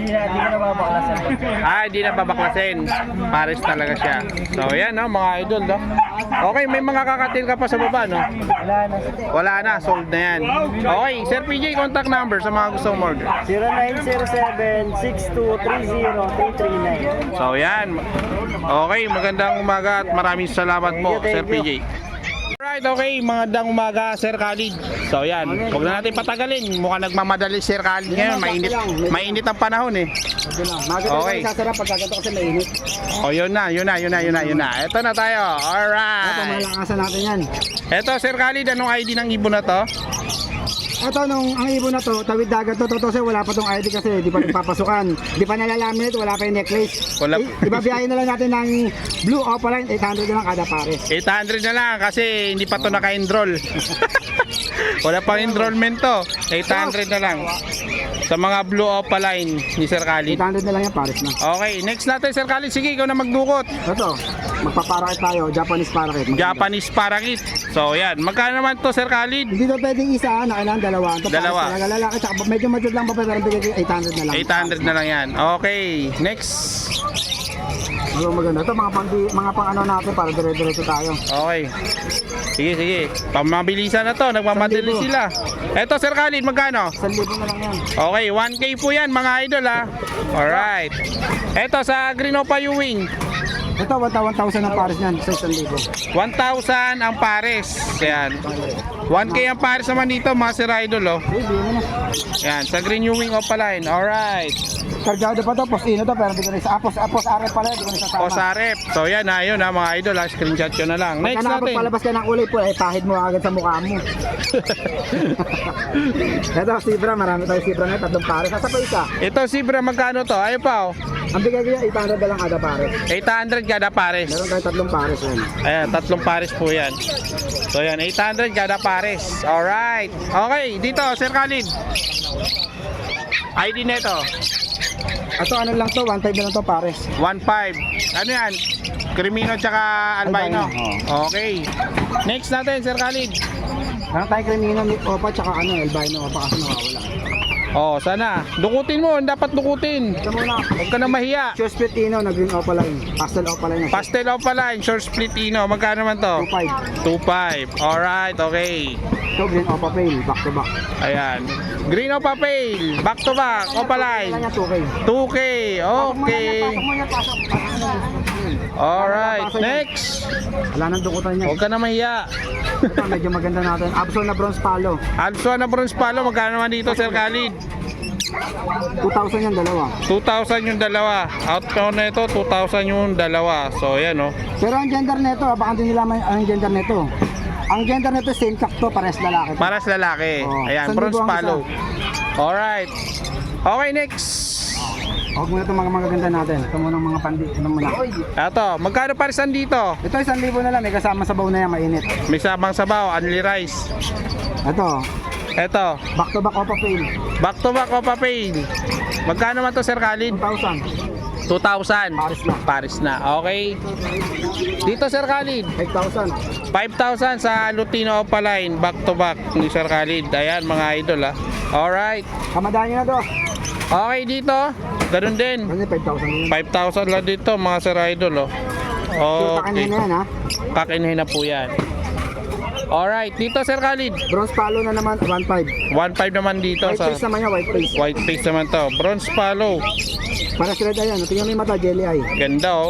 ko na mabaklasan. hindi na babaklasin. Pares talaga siya. So, yan, no, mga idol, no? Okay, may mga kakatil ka pa sa baba, no? Wala na. Wala na, sold na yan. Okay, Sir PJ, contact number sa mga gusto mo order. 0907-6230-339. So, yan. Okay, magandang umaga at maraming salamat po, Sir PJ. Right, okay, magandang umaga, Sir Khalid. So yan, huwag na natin patagalin. Mukhang nagmamadali Sir Khalid ngayon. Mainit ang panahon eh. Maganda Okay. okay. Sasarap pag gaganto kasi mainit. O yun na. Ito na tayo. Ito, Alright. malakasan natin yan. Ito, Sir Khalid, anong ID ng ibon na to? Ito, ang ibon na to, tawid dagat to, totoo wala pa tong ID kasi di pa nagpapasukan. Di pa nalalaminate, wala pa yung necklace. Wala. Ibabiyahin na lang natin ng blue opaline, 800 na lang kada pare. 800 na lang kasi hindi pa to naka-enroll. Wala pang enrollment to. 800 na lang. Sa mga blue opaline ni Sir Khalid. 800 na lang yan, pares na. Okay, next natin Sir Khalid. Sige, ikaw na magdukot. Ito, magpaparakit tayo, Japanese parakit. Japanese parakit. So yan, magkano naman to Sir Khalid? Hindi to pwedeng isa, na kailangan dalawa. Ito, Dalawa. pares talaga lalaki, tsaka medyo matud lang pa, pero bigay ko 800 na lang. 800 na lang yan. Okay, next. Maganda. Ito, mga pang ano natin para dire-diretso tayo. Okay. Sige. Pamabilisan na to. Nagmamadali 1,000. sila. Eto Sir Khalid, magkano? 1,000 na lang yan. Okay, 1K po yan mga idol ha. Alright. Eto sa Green Opa Ewing. Ito, 1,000 ang pares niyan, sa 1,000. 1,000 ang pares. Yan. 1K ang pares naman dito mga Sir Idol oh. Hindi mo na. Yan, sa Green Ewing Opaline. Alright. Kargado pa to, post-ino to, pero hindi ko na isa. Post-are pala, hindi ko na isasama. O Sarep. So yan ha, yun ha mga idol ha. Screenshot yun na lang. Next Pagka natin. nakapagpalabas ka ng kulay po, eh, pahid mo agad sa mukha mo. Ito, Sibra, marami tayo Sibra na, tatlong pares. Sasa pa isa. Ito Sibra, magkano to? Ayun pa oh. Ang bigay ko yan, 800 na lang kada pares. 800 kada pares. Meron tayo tatlong pares yan. Ayan, tatlong pares po yan. So yan, 800 kada pares. Alright. Okay, dito, Sir Khalid. ID neto. Ito, ano lang to, 1,500 na lang to pares. 1.5. Ano yan? Crimino tsaka albino. Albino, Okay. Next natin, Sir Khalid. Meron tayo Cremino, Opa, tsaka albino Opa kasi nawawala. Oh, sana. Dukutin mo, dapat dukutin. Ito muna. Huwag ka na mahiya. Short split ino na green opaline. Pastel opaline na. Pastel Opaline, short split ino. Magkano naman to? 2,500. 2.5. Alright, okay. Ito, green opa pale, back to back. Ayan. Green Opa Pale, back to back, Opaline. Kailangan 2K. 2K, okay. Pasok. Alright, next. Wala nang dukutan niya. Huwag ka na mahiya. Ito, medyo maganda natin. Absol na bronze palo. Also na bronze palo, magkano naman dito Sir Khalid? 2,000 yan, dalawa. 2,000 yung dalawa. Outbound na ito, 2,000 yung dalawa. So yan oh. Pero ang gender nito, baka hindi nila ang gender nito. Ang gender nito, same kakto, pares lalaki. Para sa lalaki. Oh, Ayan, 1,000 bronze ang palo. Alright. Okay, next. Huwag muna itong mga magaganda natin. Ito muna ang mga pandi. Ano muna? Ito, magkano parisan dito? Ito, 1,000 na lang. May kasama sabaw na yan, mainit. May sabang sabaw, only rice. Ito, Ito, back to back opa pale. back to back Opa Pale. Magkano man to Sir Khalid? 2,000. 2,000. Paris na. Paris na. Okay. Dito Sir Khalid. 5,000. 5,000 sa Lutino Opaline, back to back ni Sir Khalid. Ayan mga idol ha. Alright. Kamadaan nyo na to. Okay dito. Ganun din. Ano 5,000 yun? 5,000 lang dito mga Sir Idol oh. So, Okay. na yan ha. Kakinuhin na po yan. Alright. Dito Sir Khalid. Bronze palo na naman, 1,500. 1.5 naman dito White sa face naman yan, white face. white face naman to. Bronze palo. Para sa red ayan, tingnan mo yung mata, jelly eye. Ganda oh.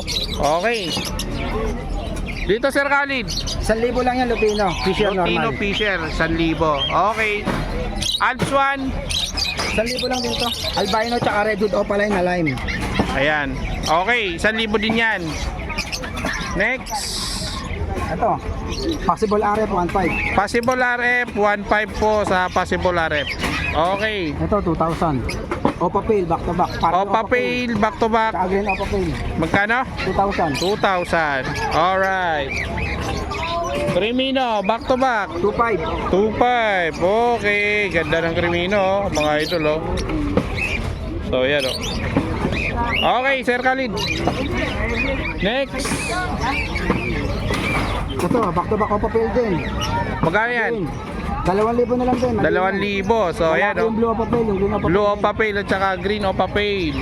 Okay. Dito Sir Khalid. 1,000 lang yan, Lupino. Fisher Lutino normal. Fisher, 1,000. Okay. Alps 1. 1,000 lang dito. Albino tsaka redwood opaline na lime. Ayan. Okay, 1,000 din yan. Next. Ito, possible RF 1,500. Possible RF, 1.5 po sa Possible RF. Okay. Ito, 2,000. Opa pale, back to back. Opa Pale, back to back. Tsaka green opa pale, Magkano? 2,000. 2,000. Alright. Crimino, back to back. 2,500. 2.5. Okay. Ganda ng Crimino, oh, mga idol. Oh. So, yan. Oh. Okay, Sir Khalid. Next. Ito, back to back opa pale din. Magkano yan? 2,000 na lang din. 2,000. So, ayan. Oh. Yung blue opa pale, yung green opa Blue pale. Opa Pale at saka Green Opa Pale.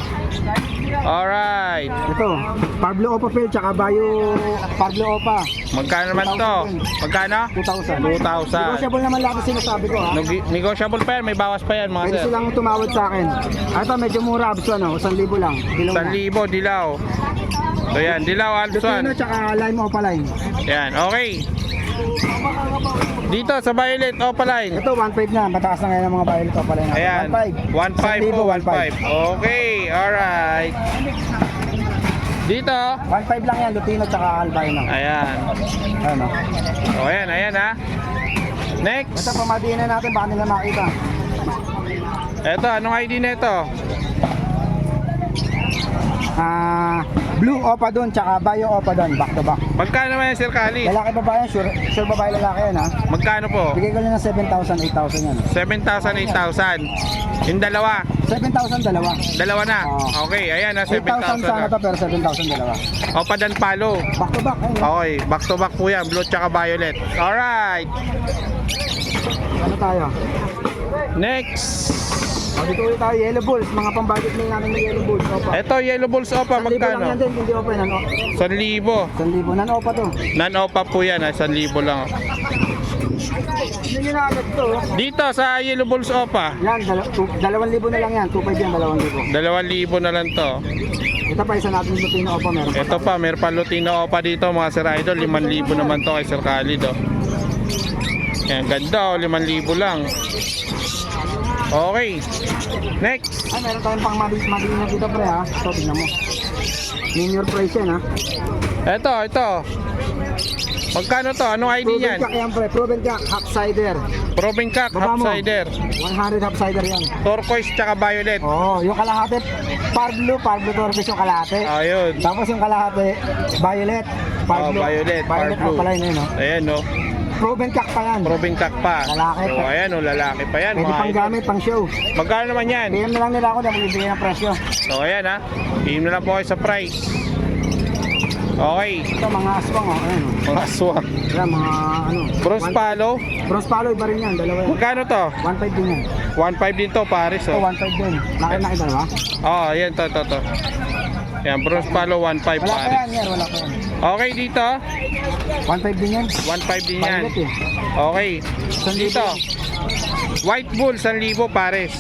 Alright. Ito, Pablo opa pale, tsaka Bayo Pablo opa. Magkano naman to? Magkano? 2,000. 2,000. Negotiable naman lahat ang sinasabi ko ha. Negotiable pa yan. May bawas pa yan mga Pwede sir. silang tumawad sa akin. Ito, medyo mura, abso, no? 1,000 lang. Dilaw na. 1,000 dilaw. So yan, dilaw Lutino Alpson. tsaka lime opa lime. Yan, okay. Dito sa Violet Opaline. Ito, 1.5 na. Mataas na ngayon ang mga violet pa pala natin. Ayan. 1.5 po, 1.5. Okay, alright. Dito. 1.5 lang yan, Lutino tsaka albino. Ayan. Ayan o. O, ayan, ayan ha. Next. Ito, pamatiin na natin, baka nila makita. Ito, anong ID na ito? Blue opa doon, tsaka bio opa doon, back to back. Magkano naman yan, Sir Khalid? Lalaki babae yan, sure babae lalaki yan ha. Magkano po? Bigay ko lang ng 7,000, 8,000 yan. 7,000, 8,000. Yung dalawa. 7,000 dalawa. Dalawa na. Oo. Okay, ayan na, 8,000 sana 7,000 to na. pero 7,000 dalawa. Opa dan palo. Back to back, ayun. Okay, back to back po yan. Blue tsaka violet. Alright. Ano tayo? Next. Dito ulit tayo, yellow bulls, mga pambudget na namin ng yellow bulls. Opa. Ito, yellow balls opa. 1,000 lang yan Magkano? din, hindi opa yan. 1,000. 1,000, nan-opa to. Non-opa po yan, 1,000 lang. Hindi nyo na agad to. Dito sa yellow balls opa. Yan, 2,000 na lang yan, 2,500 yan, 2,000. 2,000 na lang to. Ito pa isa natin yung Lutino opa, meron pa. Ito pa, meron pa Lutino opa dito mga Sir Idol. 5,000 naman to kay Sir Khalid. Oh. Yan, ganda oh, 5,000 lang. Okay. Next. Ay, meron tayong pang madina dito pre ha. Ito, tingnan mo. Minor price yan ha. Ito. Magkano to? Anong ID Proven yan? Jack yan pre, Proven Jack, half cider. Proven Cock, Baba half mo. cider. 100 half cider yan. Turquoise tsaka violet. Oo, yung kalahati, Parblo turquoise yung kalahati. Ayun. Tapos yung kalahati, violet. Parblo. Violet, Violet Parblo. oh, pala yun no? Ayan no. Proven Jack pa yan. Proven Cock pa. Lalaki So, pa. ayan oh, lalaki pa yan. Pwede mga pang idol. gamit, pang show. Magkano naman yan? PM na lang nila ako na magbibigay ng presyo. So ayan ha. Tingin na lang po kayo sa price. Okay. Ito mga aswang oh, ayan oh. Mga swak. Yan, mga ano. Bronze palo. Bronze palo, iba rin yan, dalawa yan. Magkano to? 1.5 din yan. 1.5 din to, Paris Ito, oh. 1.5 din. Nakita ba? Oh, ayan to. Yan, bronze palo 1.5 Wala pa yan, Paris. yan, wala pa yan. Okay dito. 1.5 din yan. 1.5 din yan. Violet eh. Okay. Dito. White bull 1,000 Paris.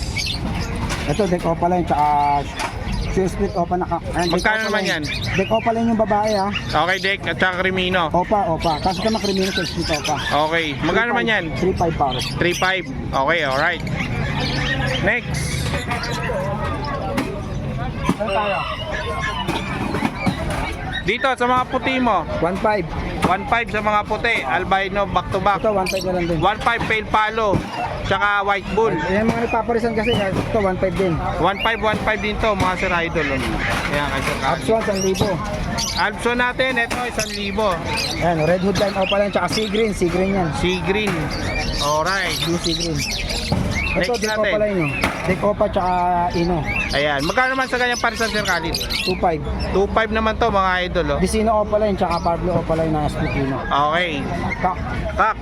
Ito, deck opa lang, tsaka share split opa na ayan, deck Magkano opa naman lang. yan? Deck opa lang yung babae ha. Okay, Dek at saka Crimino. Opa. Kasi ito makrimino share split opa. Okay. Magkano naman yan? 3.5 pares. 3.5. Okay, alright. Next. Ano tayo? Dito sa mga puti mo. 1.5. 1.5 sa mga puti. Albino back to back. Ito, 1.5 na lang din. 1.5 pale palo. Tsaka white bull. Yan mga nagpaparisan kasi, ito 1.5 din. 1.5 din to mga Sir Idol. Ayan, kay Sir Khalid. Upswan, 1,000. Albso natin, ito 1,000. Ayan, red hood line opa lang, tsaka sea green yan. Sea green. Alright. Blue sea green. Ito, Next deck natin. opa lang yun. Deck opa tsaka ino. Ayan. Magkano naman sa ganyang parisan Sir Khalid? 2.5. 2.5 naman to mga idol. Oh. Vicino opa lang, tsaka Pablo opa lang na split ino. Okay. Kak. Tak.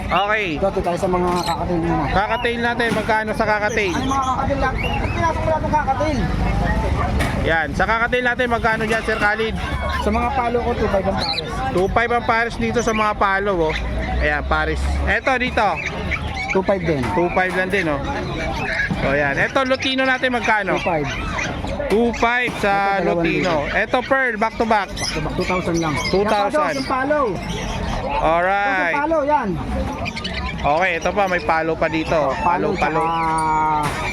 Okay. Ito tayo sa mga kakatail mo. Kakatail natin. Magkano sa kakatail? Ano mga kakatail lang? Pinasok mo lang itong kakatail. Yan. Sa kakatail natin, magkano dyan Sir Khalid? Sa mga palo ko, 2.5 ang pares. 2.5 ang pares dito sa mga palo. Oh. Ayan, pares. Eto dito. 2.5 din. 2.5 lang din. Oh. So yan. Eto Lutino natin magkano? 2.5. 2.5 sa Ito, 2,000 Lutino. Eto Pearl, back to back. 2,000 lang. 2,000. Yan, yung palo. Alright. Yung palo, yan. Okay, ito pa. May palo pa dito. Palo. tsaka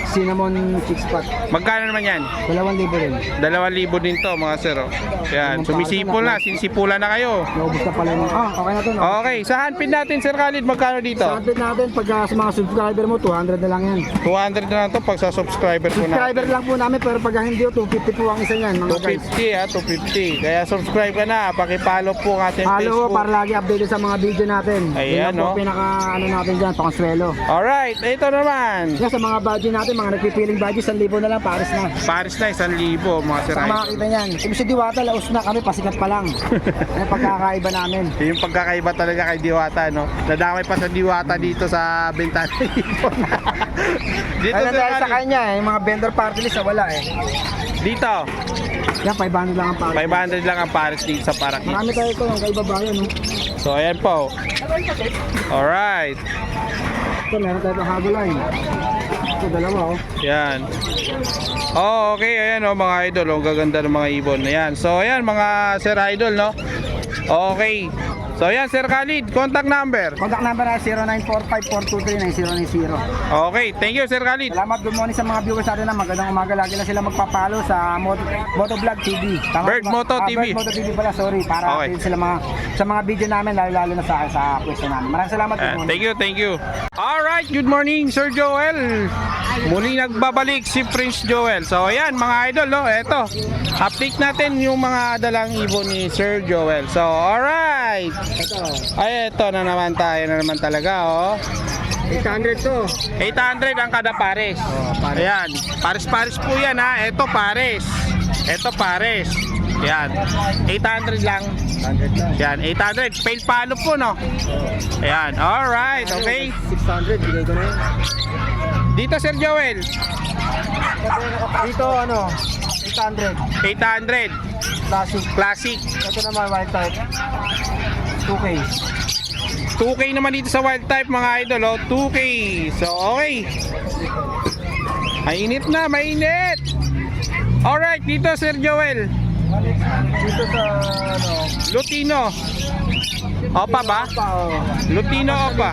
cinnamon chick spot. Magkano naman yan? 2,000 rin. 2,000 din to mga sir. Oh. Yan, sumisipol na, sinisipulan na kayo. Naubos na pala yung... okay na to. No? Okay, sa handpin natin Sir Khalid, magkano dito? Content natin, pag sa mga subscriber mo, 200 na lang yan. 200 na lang to pag sa subscriber ko na. Subscriber lang po namin, pero pag hindi, 250 po ang isa niyan, mga guys. 250 250. Kaya subscribe ka na, paki-follow po ang ating Follow Facebook. para lagi updated sa mga video natin. Ayan, Yun lang po no? pinaka ano natin dyan, pakonswelo. Alright, ito naman. Yan sa mga badge natin, mga nagpipiling badge, 1,000 na lang, pares na. Paris na 1,000 mga sir. Sa makakita niyan, kung si Diwata, laos na kami, pasikat pa lang. Yan pagkakaiba namin. Yung pagkakaiba talaga kay Diwata, no? Nadamay pa sa Diwata dito sa Bintana Ipon. Dito Ayun Sir dahil sa Khalid. kanya, yung mga vendor party list, wala eh. Dito, Yan, 500 lang ang pares. 500 lang ang Paris dito sa Parakit. Marami tayo ito, yung kaibabayan. No? So ayan po. Alright. Ito, meron tayo itong Hago line. Ito, dalawa oh. Yan. Oh, okay. Ayan oh, mga idol. Oh, gaganda ng mga ibon. Ayan. So, ayan mga Sir Idol, no? Okay. So yan, Sir Khalid, contact number. Contact number na 0945-423-9090. Okay, thank you, Sir Khalid. Salamat, good morning sa mga viewers natin na magandang umaga. Lagi na sila magpapalo sa Motovlog TV. Bird ba? Moto TV. Bird Moto TV pala, sorry. Para Okay. update sila sa mga video namin, lalo na sa akin, sa pwesto namin. Maraming salamat. Good morning. Thank you. Alright, good morning, Sir Joel. Muli nagbabalik si Prince Joel. So ayan, mga idol, no? Eto, update natin yung mga dalang ibon ni Sir Joel. So alright. Ay, eto na naman tayo na naman talaga, oh. 800 to. 800 ang kada pares. Ayan, pares-pares po yan, ha. Eto pares. Ito pares. Yan. 800 lang. 100 lang. Yan, 800. Fail palo po, no? Ayan, alright, okay. 600, bigay ko na yun. Dito, Sir Joel. Dito, 800. 800. Classic. Classic. Ito naman, wild type. 2K. 2K naman dito sa wild type, mga idol, oh. 2K. So, okay. Mainit na, mainit. Alright, dito, Sir Joel. Dito sa, Lutino. Opa ba? Lutino opa.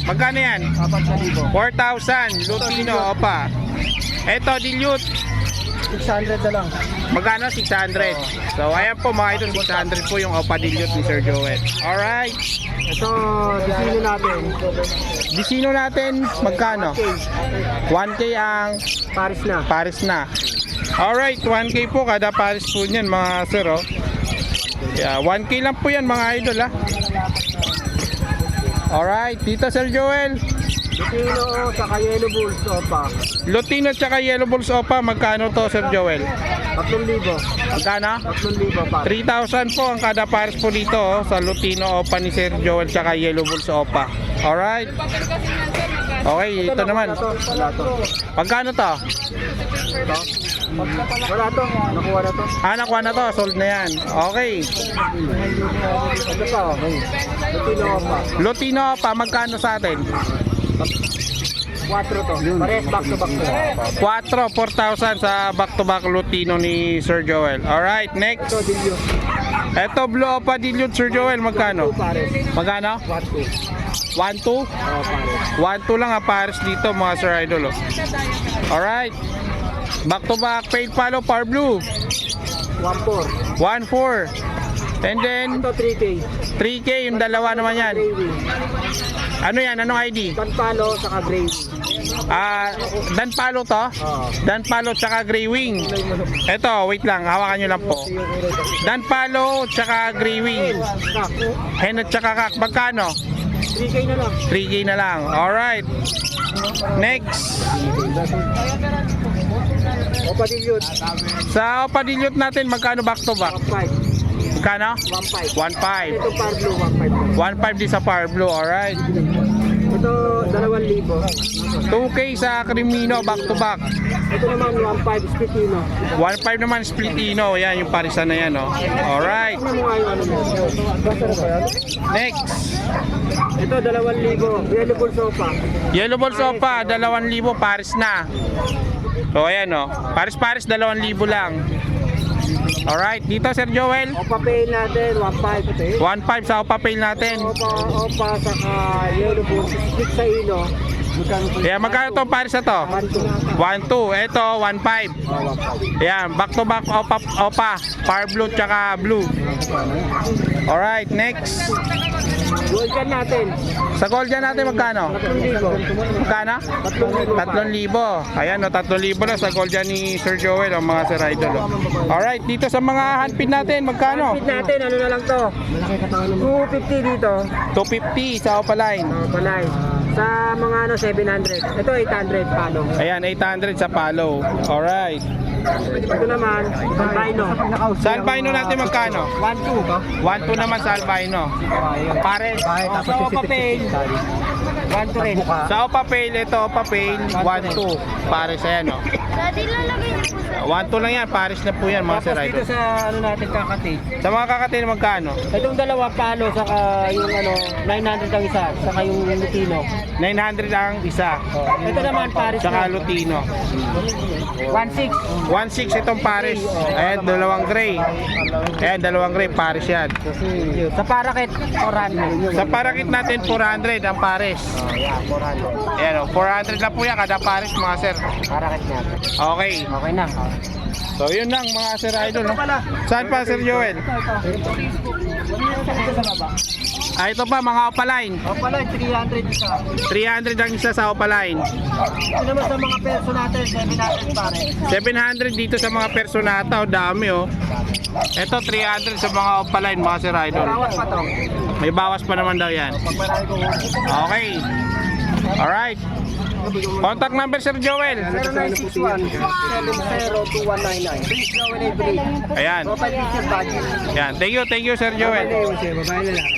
Magkano yan? 4,000. 4,000. Lutino opa. Eto, dilute. 600 na lang. Magkano? 600. So, ayan po mga idol, 600 po yung opa dilute ni Sir Joel. Alright. Ito, disino natin. Disino natin, magkano? 1K ang Paris na. pares na. Alright, 1K po kada pares po niyan, mga sir, oh. Yeah, 1K lang po yan, mga idol, ha. Alright, dito, Sir Joel. Disino, saka yellow bulls, opa. Lutino tsaka yellow balls opa, magkano to, Sir Joel? 3,000. Magkano? 3,000 pa. 3,000 po ang kada pares po dito, oh, sa Lutino opa ni Sir Joel tsaka yellow balls opa. Alright. Okay, ito naman. Wala to. Magkano to? Wala to. Nakuha na to. Nakuha na to, sold na yan. Okay. Ito pa, okay. Disino, opa. Lutino opa, magkano sa atin? 4 to. Pares back to back to. 4,000 sa back-to-back Lutino ni Sir Joel. Alright, Ito, next. dilyo. Ito, Blue Opa Dilute, Sir Joel, magkano? 2 pares. Magkano? 1,2. 1,2? Pares. 1,2 lang ang pares dito, mga Sir Idol, oh. Alright. Back-to-back, paid follow, Power Blue. 1,4. 1,4. And then, Ito, 3K. 3K, yung dalawa naman yan. Gray wing. Ano yan? Anong ID? Panpalo, saka gray wing. Dan Palo to? Dan Palo tsaka Grey Wing. Ito, wait lang, hawakan nyo lang po. Dan Palo tsaka Grey Wing. Hen at tsaka kak, magkano? 3K na lang. 3K na lang. Alright. Next. Opa dilute. Sa Opa Dilute natin, magkano back to back? 1,5. Magkano? 1,5. 1,500. Ito, par blue, 1,5. 1,500 din sa Power Blue, alright. Ito, 2,000. 2K sa Crimino, back to back. Ito naman, 1,500 Spitino. 1,500 naman Splitino. Yan, yung parisan na yan, oh. Alright. Ano mo ngayon, ano mo? Basta na ba yan? Next. Ito, 2,000. Yellow bull sofa. Yellow Balls Opa, 2,000 pares na. So ayan, oh. Pares-pares 2,000 lang. Alright, dito Sir Joel. Opa pay natin, 1,500. 1,500 sa Opa Pail natin. Opa, saka yellow bull. Split sa ilo. Kaya magkano to pares na to? 1,200. Ito, 1,500. Ayan, back to back Opa. Power Blue tsaka Blue. Alright, next. Gold yan natin. Sa gold dyan natin magkano? 3,000. Magkano? 3,000. Ayan, no, 3,000 na sa gold dyan ni Sir Joel, oh, mga Sir Idol. Oh. Alright, dito sa mga handpin natin, magkano? Split natin, ano na lang to? 250 dito. 250 sa Opa Line. Palay. Sa mga 700. Ito 800 palo. Ayan, 800 sa Palo. Alright. Ito naman, albino. Sa albino natin magkano? 1,200 ba? 1,200 naman sa albino. Pares. Tapos yung papel. 1 to rin. Sa Opa Pale, ito Opa Pale, 1-2. Pares ayan, oh. Daddy, lalagay niyo po sa... 1-2 lang yan, pares na po yan mga Sir Tapos dito Idol. sa ano natin kakati. Sa mga kakatin, magkano? Itong dalawa palo saka yung ano 900 ang isa saka yung Lutino. 900 ang isa. Ito naman Paris. Tsaka Lutino. 1.6. 1.6 itong pares. Ayan, dalawang gray. Ayan, dalawang gray, pares yan. Sa Parakit 400. Sa parakit natin, 400 ang pares. Ayan, oh, 400 lang po yan kada pares mga sir. Parakit natin. Okay. Okay na. So yun lang mga Sir Idol. No? Saan pa Sir Joel? Ito sa baba. Ito pa mga opaline. O pala 300 isa. 300 ang isa sa opaline. Ito naman sa mga perso natin 700 pare. 700 dito sa mga personata. O dami oh. Ito 300 sa mga opaline mga Sir Idol. Bawas pa to. May bawas pa naman daw yan. Okay. Alright. Contact number Sir Joel. 0961 702199. Please Joel Avery. Ayan. Profile picture budget. Ayan. Thank you Sir Joel. Babae lalaki.